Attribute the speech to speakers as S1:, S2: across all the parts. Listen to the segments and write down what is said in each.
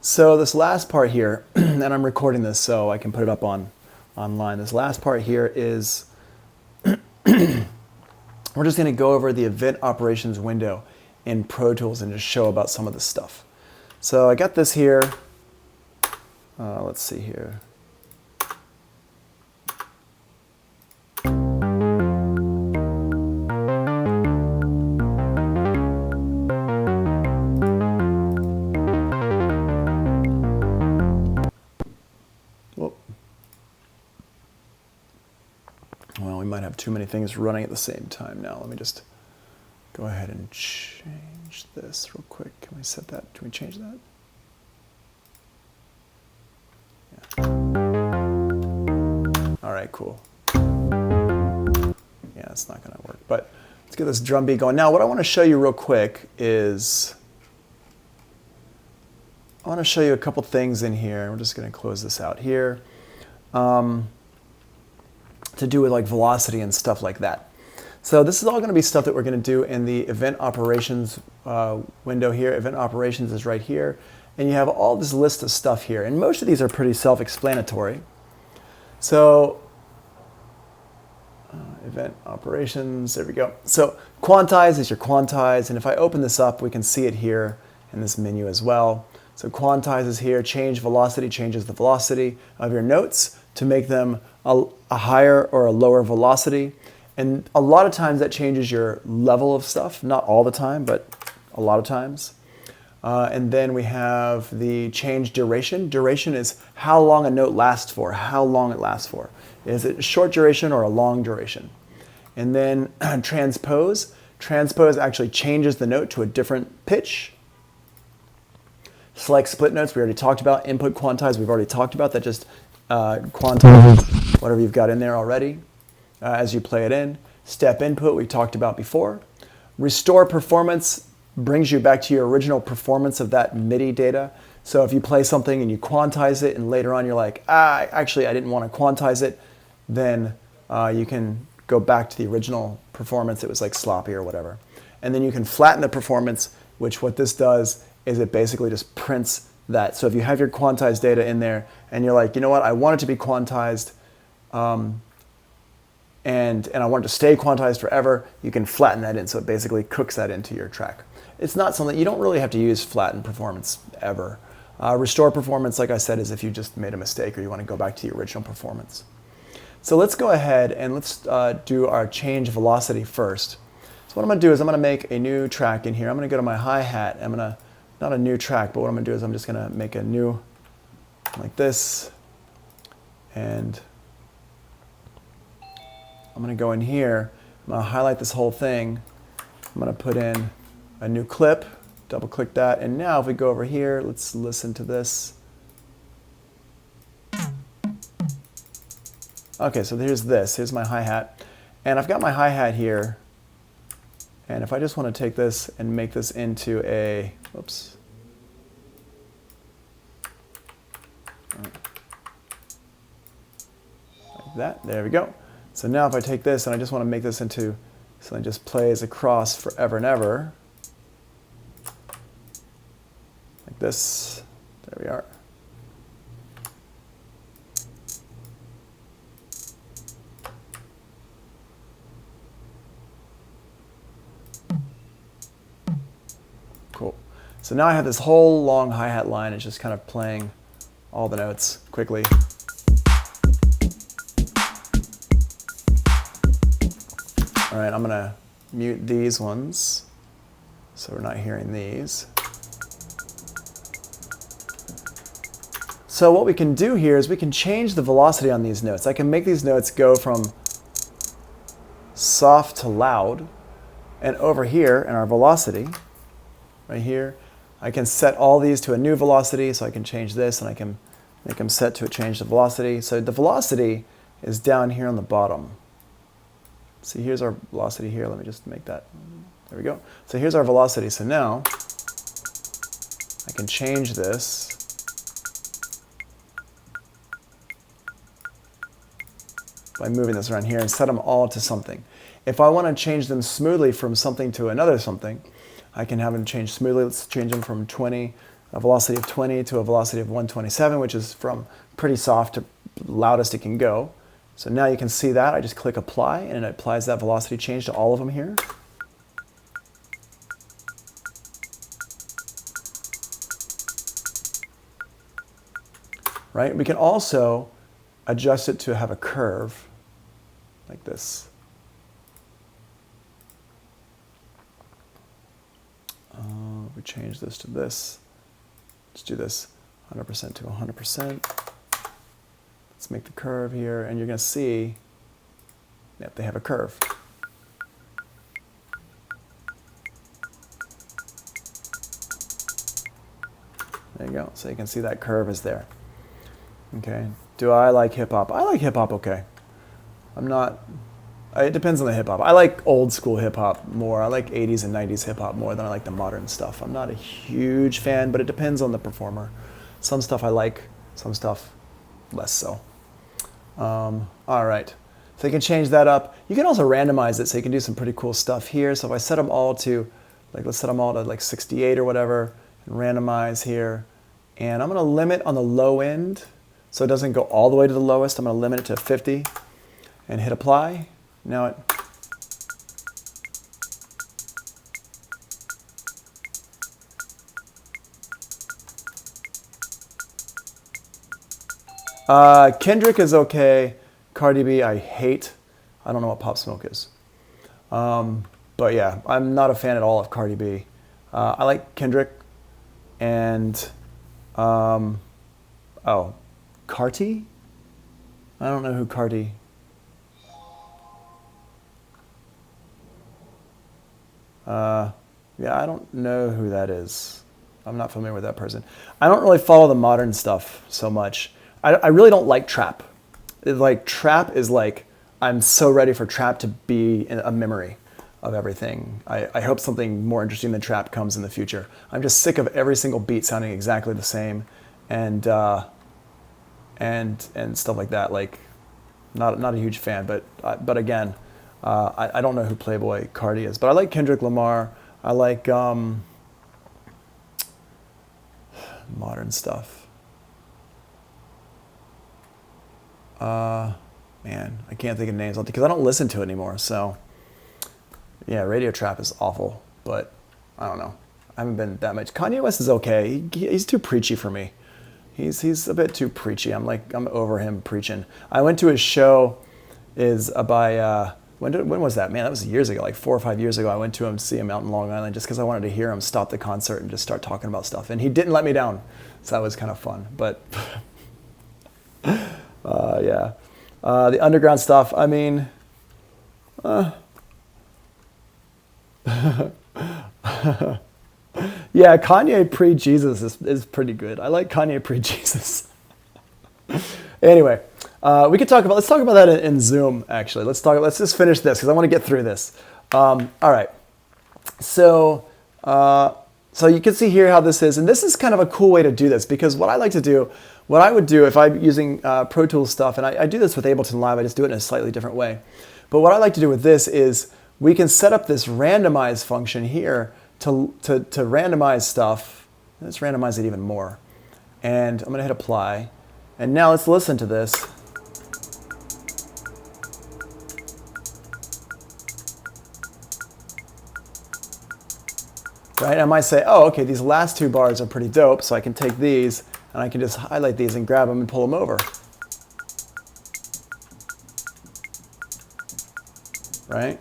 S1: So this last part here, and I'm recording this so I can put it up online. This last part here is we're just going to go over the event operations window in Pro Tools and just show about some of this stuff. So I got this here. Let's see here. Well, we might have too many things running at the same time now. Let me just go ahead and change this real quick. Can we set that? Can we change that? Yeah. All right, cool. Yeah, it's not going to work, but let's get this drum beat going. Now, what I want to show you real quick is I want to show you a couple things in here. We're just going to close this out here. To do with like velocity and stuff like that. So this is all going to be stuff that we're going to do in the event operations window here. Event operations is right here. And you have all this list of stuff here. And most of these are pretty self-explanatory. So event operations, there we go. So quantize is your quantize. And if I open this up, we can see it here in this menu as well. So quantize is here. Change velocity changes the velocity of your notes to make them a higher or a lower velocity. And a lot of times that changes your level of stuff. Not all the time, but a lot of times. And then we have the change duration. Duration is how long a note lasts for, how long it lasts for. Is it a short duration or a long duration? And then transpose. Transpose actually changes the note to a different pitch. Select split notes, we already talked about. Input quantize, we've already talked about. That just quantize whatever you've got in there already as you play it in. Step input, we talked about before. Restore performance brings you back to your original performance of that MIDI data. So if you play something and you quantize it and later on you're like, actually I didn't want to quantize it, then you can go back to the original performance. It was like sloppy or whatever. And then you can flatten the performance, which what this does is it basically just prints that. So if you have your quantized data in there and you're like, you know what, I want it to be quantized and I want it to stay quantized forever, you can flatten that in. So it basically cooks that into your track. It's not something, you don't really have to use flatten performance ever. Restore performance, like I said, is if you just made a mistake or you want to go back to the original performance. So let's go ahead and let's do our change velocity first. So what I'm going to do is I'm going to make a new track in here. I'm going to go to my hi-hat. I'm going to, not a new track, but what I'm going to do is I'm just going to make a new, like this. And I'm going to go in here. I'm going to highlight this whole thing. I'm going to put in a new clip, double click that. And now if we go over here, let's listen to this. Okay, so here's this. Here's my hi-hat. And I've got my hi-hat here. And if I just want to take this and make this into a, whoops. Like that, there we go. So now if I take this and I just want to make this into something that just plays across forever and ever. Like this, there we are. Cool. So now I have this whole long hi-hat line. It's just kind of playing all the notes quickly. All right, I'm gonna mute these ones so we're not hearing these. So what we can do here is we can change the velocity on these notes. I can make these notes go from soft to loud, and over here in our velocity, right here, I can set all these to a new velocity, so I can change this and I can make them set to a change the velocity. So the velocity is down here on the bottom. See, here's our velocity here. Let me just make that. There we go. So here's our velocity. So now I can change this by moving this around here and set them all to something. If I want to change them smoothly from something to another something, I can have them change smoothly. Let's change them from 20 a velocity of 20 to a velocity of 127, which is from pretty soft to loudest it can go. So now you can see that. I just click apply, and it applies that velocity change to all of them here. Right? We can also adjust it to have a curve like this. We change this to this. Let's do this 100% to 100%. Let's make the curve here, and you're going to see that they have a curve. There you go. So you can see that curve is there. Okay. Do I like hip hop? I like hip hop okay. I'm not, it depends on the hip hop. I like old school hip hop more. I like 80s and 90s hip hop more than I like the modern stuff. I'm not a huge fan, but it depends on the performer. Some stuff I like, some stuff less so. All right. So you can change that up. You can also randomize it so you can do some pretty cool stuff here. So if I set them all to, like, let's set them all to like 68 or whatever, and randomize here. And I'm going to limit on the low end so it doesn't go all the way to the lowest. I'm going to limit it to 50 and hit apply. Now it Kendrick is okay. Cardi B I hate. I don't know what Pop Smoke is. But yeah, I'm not a fan at all of Cardi B. I like Kendrick and oh, Carti? I don't know who Carti. Yeah, I don't know who that is. I'm not familiar with that person. I don't really follow the modern stuff so much. I really don't like trap. Like trap is like, I'm so ready for trap to be a memory of everything. I hope something more interesting than trap comes in the future. I'm just sick of every single beat sounding exactly the same, and stuff like that. Like, not a huge fan. But again, I don't know who Playboy Cardi is, but I like Kendrick Lamar. I like modern stuff. Man, I can't think of names because I don't listen to it anymore. So, yeah, radio trap is awful, but I don't know. I haven't been that much. Kanye West is okay. He's too preachy for me. He's a bit too preachy. I'm over him preaching. I went to his show. When was that? Man, that was years ago, like 4 or 5 years ago. I went to him to see him out in Long Island just because I wanted to hear him stop the concert and just start talking about stuff. And he didn't let me down, so that was kind of fun. But yeah. The underground stuff, I mean, yeah, Kanye pre-Jesus is pretty good. I like Kanye pre-Jesus. Anyway, let's talk about that in Zoom, actually. Let's just finish this because I want to get through this. All right. So you can see here how this is, and this is kind of a cool way to do this because what I would do if I'm using Pro Tools stuff, and I do this with Ableton Live, I just do it in a slightly different way. But what I like to do with this is we can set up this randomize function here to randomize stuff. Let's randomize it even more. And I'm going to hit apply. And now let's listen to this. Right? I might say, oh, okay, these last 2 bars are pretty dope, so I can take these and I can just highlight these and grab them and pull them over. Right?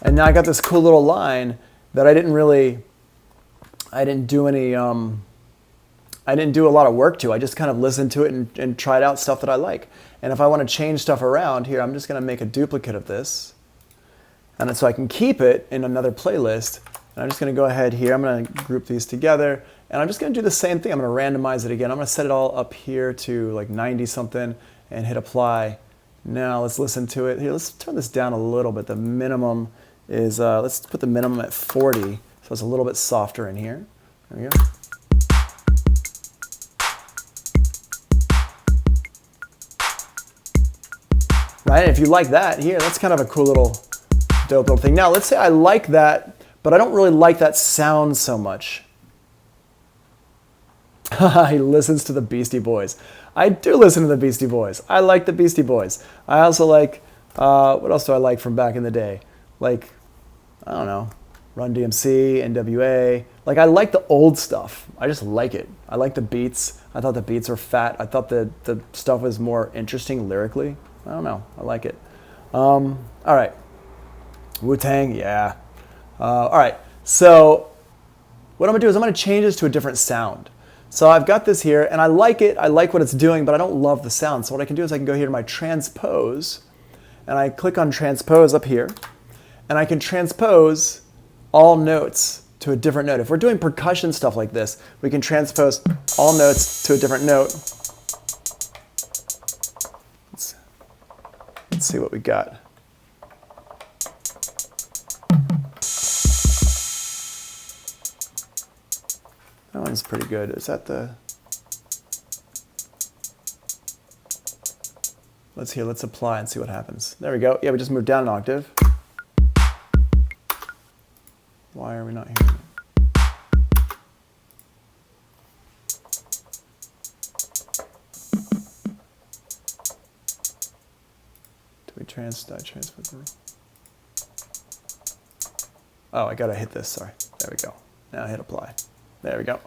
S1: And now I got this cool little line that I didn't do a lot of work to. I just kind of listened to it and tried out stuff that I like. And if I want to change stuff around here, I'm just going to make a duplicate of this. And so I can keep it in another playlist. And I'm just going to go ahead here. I'm going to group these together. And I'm just going to do the same thing. I'm going to randomize it again. I'm going to set it all up here to like 90 something and hit apply. Now let's listen to it. Here, let's turn this down a little bit. The minimum is, let's put the minimum at 40. So it's a little bit softer in here. There we go. right? If you like that, here, that's kind of a cool little, dope little thing. Now, let's say I like that, but I don't really like that sound so much. He listens to the Beastie Boys. I do listen to the Beastie Boys. I like the Beastie Boys. I also like, what else do I like from back in the day? Like, I don't know, Run DMC, NWA. Like, I like the old stuff. I just like it. I like the beats. I thought the beats were fat. I thought the stuff was more interesting lyrically. I don't know. I like it. All right. Wu-Tang, yeah. All right. So what I'm going to do is I'm going to change this to a different sound. So I've got this here, and I like it. I like what it's doing, but I don't love the sound. So what I can do is I can go here to my Transpose, and I click on Transpose up here, and I can transpose all notes to a different note. If we're doing percussion stuff like this, we can transpose all notes to a different note. Let's see what we got. That one's pretty good. Is that the... Let's apply and see what happens. There we go. Yeah, we just moved down an octave. Why are we not hearing it? Do I transfer through? Oh, I gotta hit this, sorry. There we go. Now hit apply. There we go.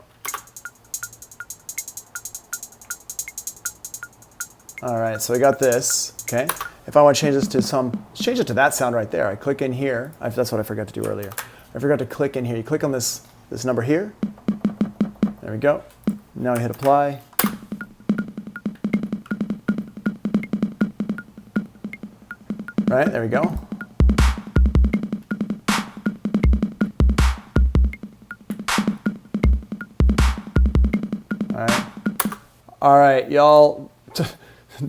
S1: All right, so I got this, okay? If I want to change this to change it to that sound right there. I click in here. That's what I forgot to do earlier. I forgot to click in here. You click on this number here. There we go. Now I hit apply. Right, there we go. All right, y'all,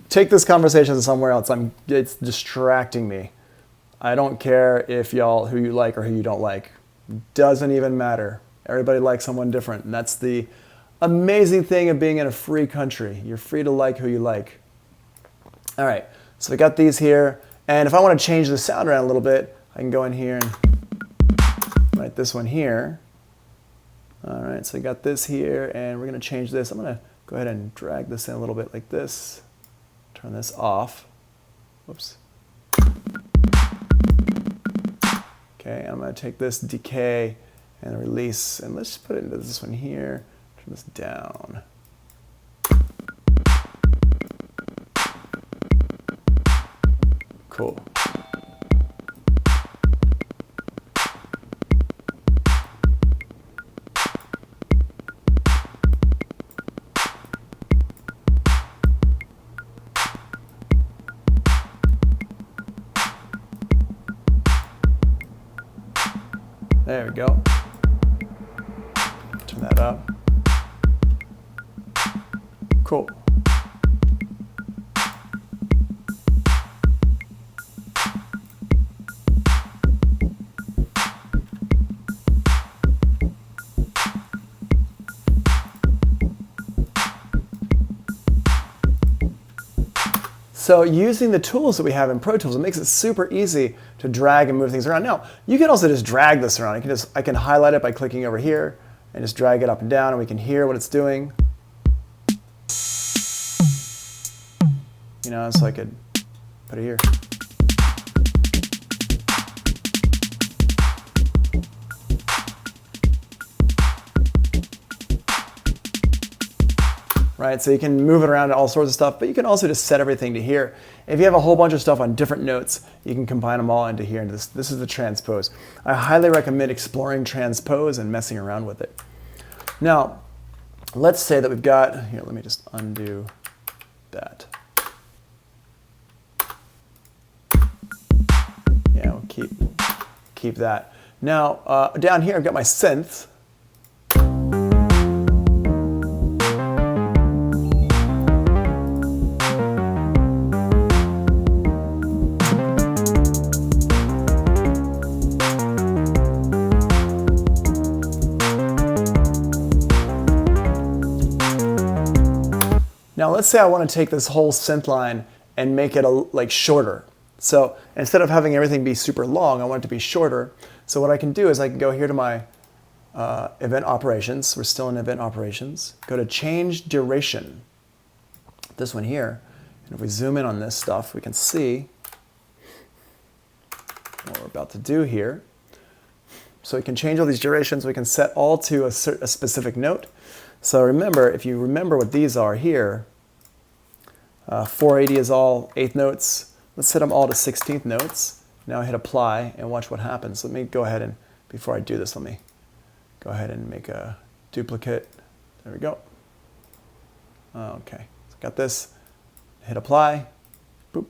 S1: take this conversation somewhere else. It's distracting me. I don't care if y'all, who you like or who you don't like. Doesn't even matter. Everybody likes someone different. And that's the amazing thing of being in a free country. You're free to like who you like. All right, so we got these here. And if I want to change the sound around a little bit, I can go in here and write this one here. All right, so I got this here, and we're going to change this. I'm going to go ahead and drag this in a little bit like this. Turn this off. Whoops. Okay, I'm going to take this decay and release, and let's just put it into this one here. Turn this down. Cool. There we go. Turn that up. Cool. So using the tools that we have in Pro Tools, it makes it super easy to drag and move things around. Now, you can also just drag this around. I can highlight it by clicking over here and just drag it up and down, and we can hear what it's doing. You know, so I could put it here. Right, so you can move it around to all sorts of stuff, but you can also just set everything to here. If you have a whole bunch of stuff on different notes, you can combine them all into here. And this is the Transpose. I highly recommend exploring Transpose and messing around with it. Now, let's say that we've got, here, let me just undo that. Yeah, we'll keep that. Now, down here, I've got my synths. Now let's say I want to take this whole synth line and make it like shorter. So instead of having everything be super long, I want it to be shorter. So what I can do is I can go here to my event operations. We're still in event operations. Go to change duration. This one here. And if we zoom in on this stuff, we can see what we're about to do here. So we can change all these durations. We can set all to a specific note. So remember, if you remember what these are here, 480 is all 8th notes. Let's set them all to 16th notes. Now I hit apply and watch what happens. Let me go ahead and, before I do this, let me go ahead and make a duplicate. There we go. Okay, so got this. Hit apply. Boop.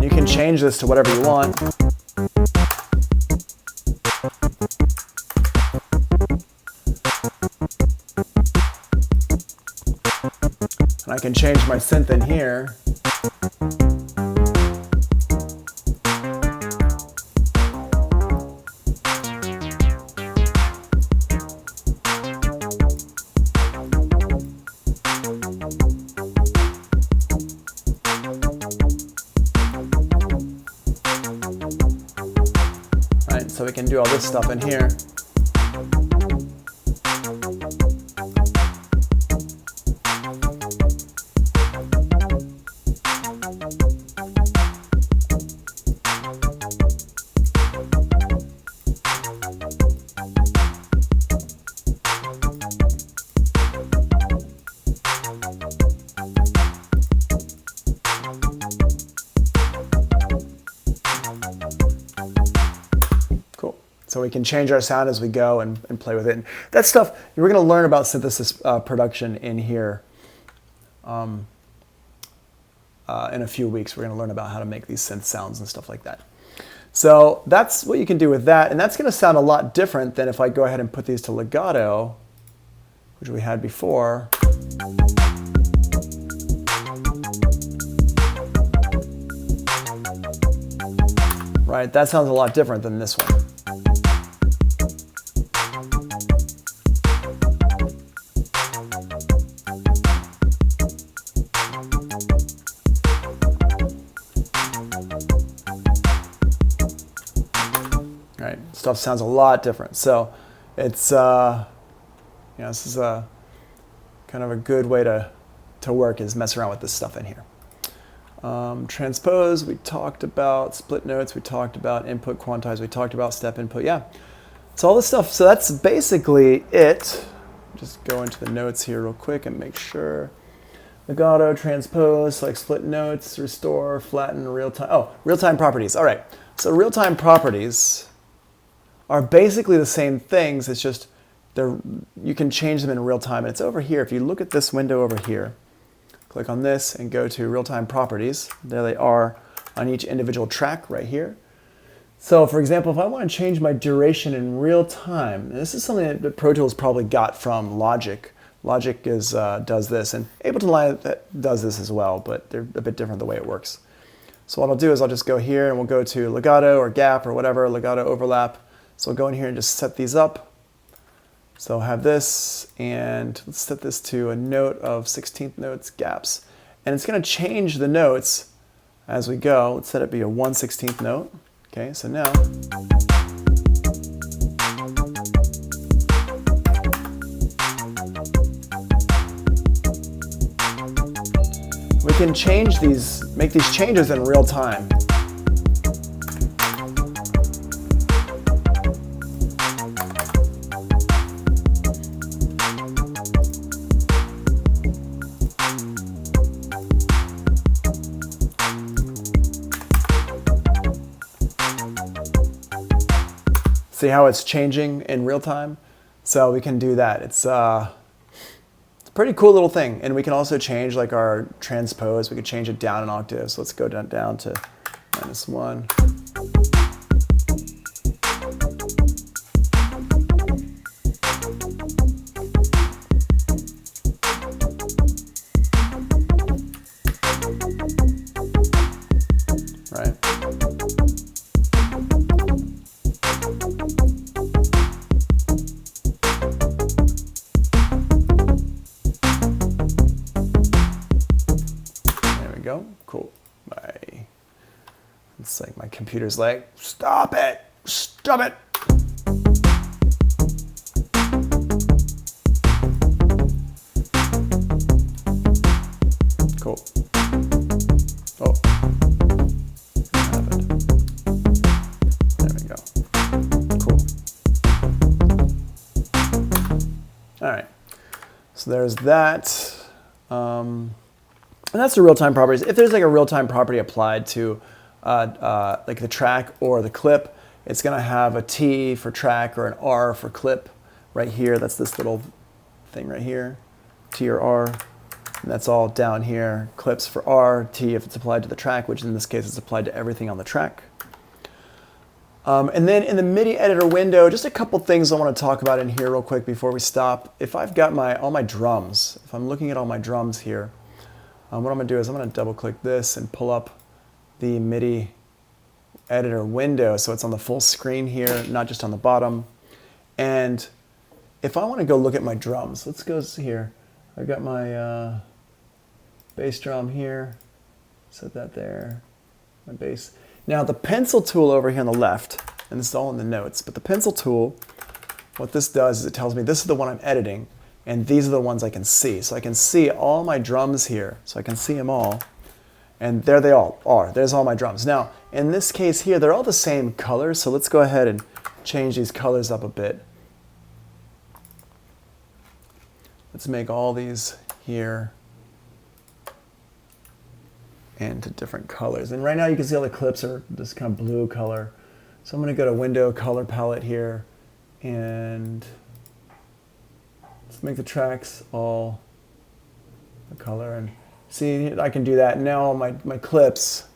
S1: You can change this to whatever you want. And I can change my synth in here. Right, so we can do all this stuff in here. So we can change our sound as we go and play with it. And that stuff, we're going to learn about synthesis production in here in a few weeks. We're going to learn about how to make these synth sounds and stuff like that. So that's what you can do with that. And that's going to sound a lot different than if I go ahead and put these to legato, which we had before. Right, that sounds a lot different than this one. Right, stuff sounds a lot different. So it's, this is a kind of a good way to work, is mess around with this stuff in here. Transpose, we talked about. Split notes, we talked about. Input quantize, we talked about. Step input, yeah. So all this stuff, so that's basically it. Just go into the notes here real quick and make sure. Legato, transpose, select split notes, restore, flatten, real-time. Oh, real-time properties, all right. So real-time properties are basically the same things. It's just you can change them in real time. And it's over here. If you look at this window over here, click on this and go to real-time properties. There they are on each individual track right here. So for example, if I want to change my duration in real time, and this is something that Pro Tools probably got from Logic. Logic does this, and Ableton Live does this as well, but they're a bit different the way it works. So what I'll do is I'll just go here and we'll go to Legato or Gap or whatever, Legato Overlap. So I'll go in here and just set these up. So I'll have this, and let's set this to a note of 16th notes, gaps. And it's going to change the notes as we go. Let's set it be a 1/16th note. Okay, so now we can change these, make these changes in real time. See how it's changing in real time? So we can do that. It's a pretty cool little thing. And we can also change like our transpose. We could change it down an octave. So let's go down to -1. Right. computer's like, stop it, stop it. Cool. Oh. What happened? There we go. Cool. All right. So there's that. And that's the real-time properties. If there's like a real-time property applied to like the track or the clip, it's going to have a T for track or an R for clip right here. That's this little thing right here, T or R. And that's all down here. Clips for R, T if it's applied to the track, which in this case is applied to everything on the track. And then in the MIDI editor window, just a couple things I want to talk about in here real quick before we stop. If I've got all my drums, if I'm looking at all my drums here, what I'm going to do is I'm going to double click this and pull up the MIDI editor window so it's on the full screen here, not just on the bottom. And if I want to go look at my drums, let's go here. I've got my bass drum here, set that there, my bass. Now the pencil tool over here on the left, and this is all in the notes, but the pencil tool, what this does is it tells me this is the one I'm editing, and these are the ones I can see. So I can see all my drums here, so I can see them all, and there they all are. There's all my drums. Now, in this case here, they're all the same color, so let's go ahead and change these colors up a bit. Let's make all these here into different colors. And right now you can see all the clips are this kind of blue color. So I'm going to go to Window, Color Palette here, and let's make the tracks all the color. And see, I can do that. Now my clips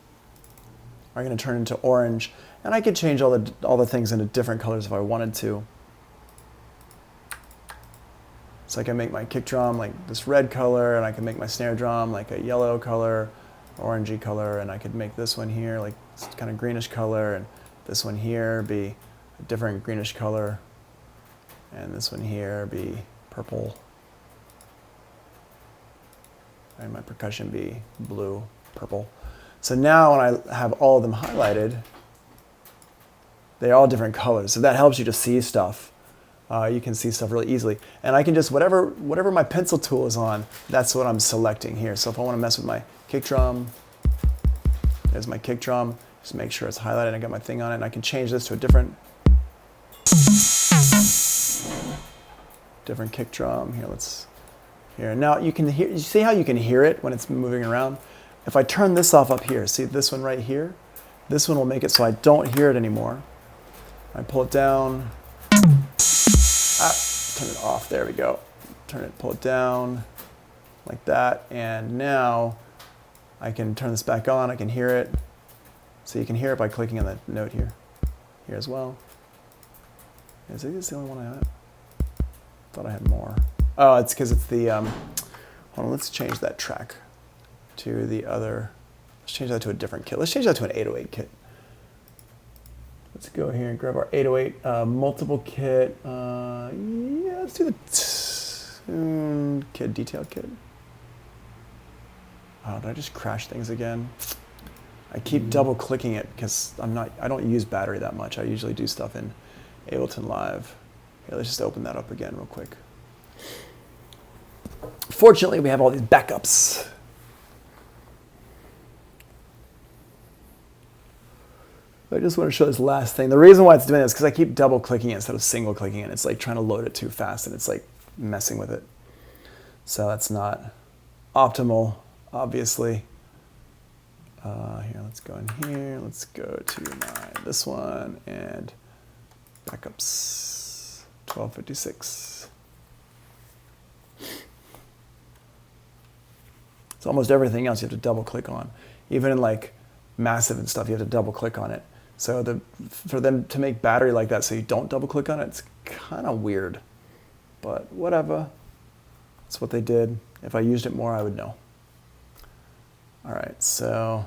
S1: are going to turn into orange. And I could change all the things into different colors if I wanted to. So I can make my kick drum like this red color, and I can make my snare drum like a yellow color, orangey color, and I could make this one here like this kind of greenish color, and this one here be a different greenish color, and this one here be purple, and my percussion be blue, purple. So now when I have all of them highlighted, they're all different colors. So that helps you to see stuff. You can see stuff really easily. And I can just, whatever my pencil tool is on, that's what I'm selecting here. So if I want to mess with my kick drum, there's my kick drum. Just make sure it's highlighted and I got my thing on it. And I can change this to a different kick drum. Here, now you can hear, you see how you can hear it when it's moving around? If I turn this off up here, see this one right here? This one will make it so I don't hear it anymore. I pull it down. Turn it off, there we go. Pull it down like that, and now I can turn this back on, I can hear it. So you can hear it by clicking on the note here as well. Is this the only one I have? Thought I had more. Oh, it's because it's the, hold on, let's change that track to the other, let's change that to a different kit. Let's change that to an 808 kit. Let's go here and grab our 808 multiple kit. Yeah, let's do the kit, detail kit. Oh, did I just crash things again? I keep double clicking it because I don't use battery that much. I usually do stuff in Ableton Live. Here, let's just open that up again real quick. Fortunately, we have all these backups. I just want to show this last thing. The reason why it's doing this is because I keep double clicking it instead of single clicking it. It's like trying to load it too fast and it's like messing with it. So that's not optimal, obviously. Here, let's go in here. Let's go to this one and backups 1256. It's almost everything else you have to double click on. Even in like massive and stuff, you have to double click on it. So for them to make battery like that so you don't double click on it, it's kind of weird. But whatever. That's what they did. If I used it more, I would know. All right, so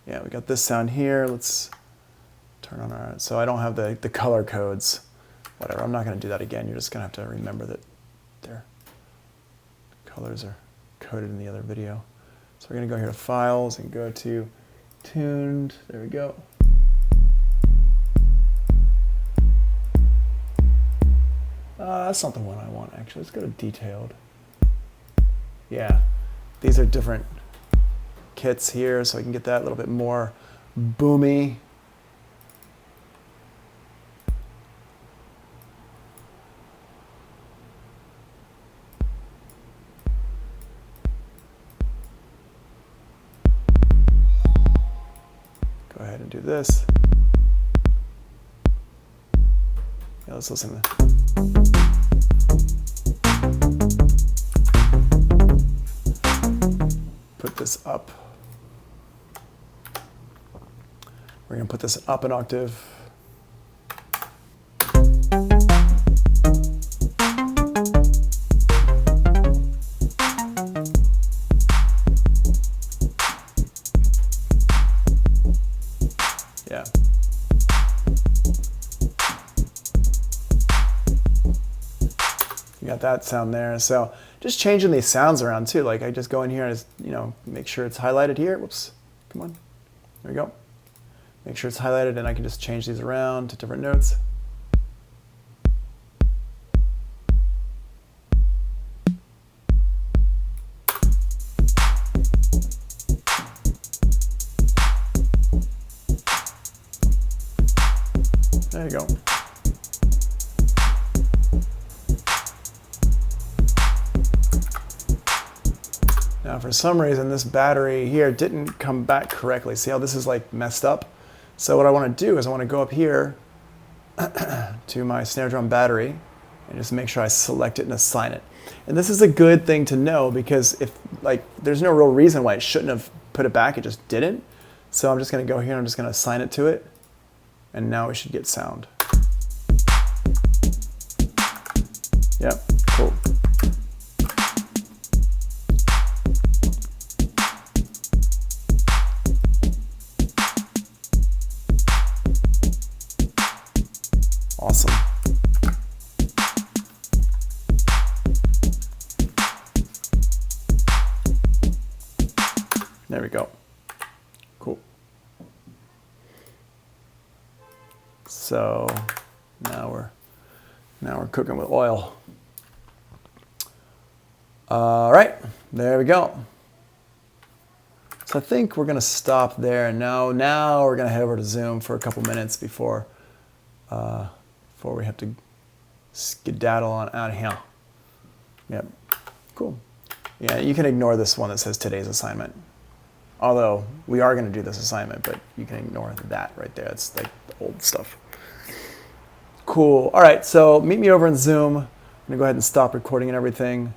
S1: yeah, we got this sound here. Let's turn on our, so I don't have the color codes. Whatever, I'm not gonna do that again. You're just gonna have to remember that their colors are coded in the other video. So we're gonna go here to Files and go to tuned. There we go. That's not the one I want, actually. Let's go to detailed. Yeah, these are different kits here, so I can get that a little bit more boomy. Go ahead and do this. Yeah, let's listen to put this up. We're going to put this up an octave. Yeah. You got that sound there. So just changing these sounds around too. Like I just go in here and just, you know, make sure it's highlighted here. Whoops. Come on. There we go. Make sure it's highlighted, and I can just change these around to different notes. There you go. Now for some reason this battery here didn't come back correctly. See how this is like messed up? So what I want to do is I want to go up here to my snare drum battery and just make sure I select it and assign it. And this is a good thing to know, because if like there's no real reason why it shouldn't have put it back, it just didn't. So I'm just going to go here and I'm just going to assign it to it. And now we should get sound. Yep, cool. Awesome. There we go. Cool. So now we're cooking with oil. All right, there we go. So I think we're gonna stop there, and now we're gonna head over to Zoom for a couple minutes before we have to skedaddle on out of here. Yep, cool. Yeah, you can ignore this one that says today's assignment. Although we are going to do this assignment, but you can ignore that right there. It's like the old stuff. Cool. All right, so meet me over in Zoom. I'm going to go ahead and stop recording and everything.